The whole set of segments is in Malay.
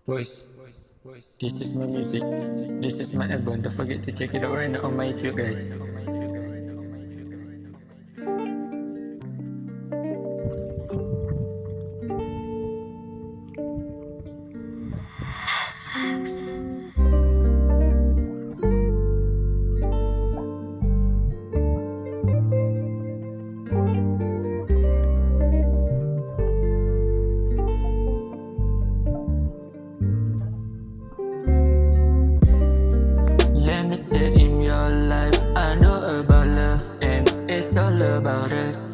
Voice. This is my music. This is my album. Don't forget to check it out right now on my YouTube, guys. Let me tell him your life. I know about love and it's all about us.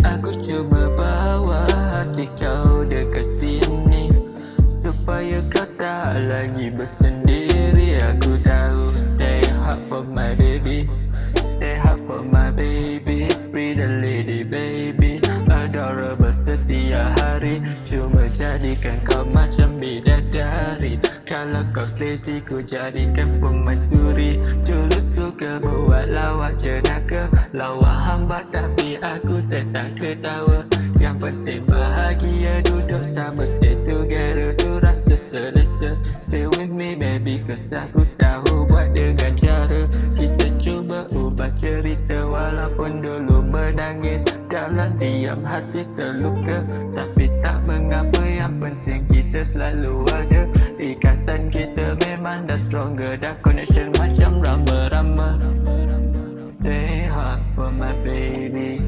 Aku cuba bawa hati kau dekat sini supaya kau tak lagi bersendiri. Aku tahu stay hard for my baby, stay hard for my baby, pretty lady baby, adorable setiap hari. Cuma jadikan kau macam bidadari. Kalau kau selesi ku jadikan permaisuri. Dulu suka buat lawak jenaka, lawak hamba tapi aku tetap ketawa. Yang penting bahagia duduk sama, stay together tu rasa selesa. Stay with me baby cause aku tahu buat dengan cara. Kita cuba ubah cerita walaupun dulu menangis. Dalam diam hati terluka, tapi tak mengapa, yang penting kita selalu ada. Ikatan kita memang dah stronger, dah connection macam rama-rama. Stay hard for my baby.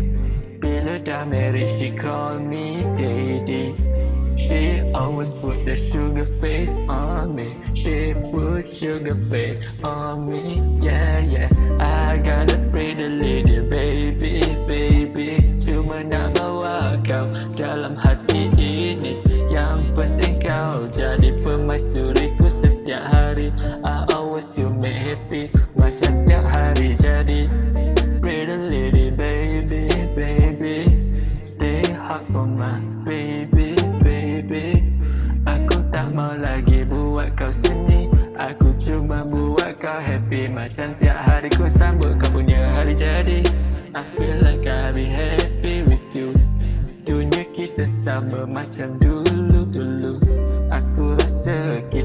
Bila dah married she call me daddy. She always put the sugar face on me. She put sugar face on me. Yeah, yeah. I got a pretty lady baby, baby. Cuma nak bawa kau dalam hati ini. Yang penting kau jadi permaisuriku setiap hari. I always you make happy, macam tiap hari jadi. Pretty lady baby, baby. Stay hard for my baby, baby. Aku tak mau lagi buat kau seni. Aku cuma buat kau happy, macam tiap hari ku sambut kau punya hari jadi. I feel like I be happy with you. Dunia kita sama macam dulu-dulu. Aku rasa kita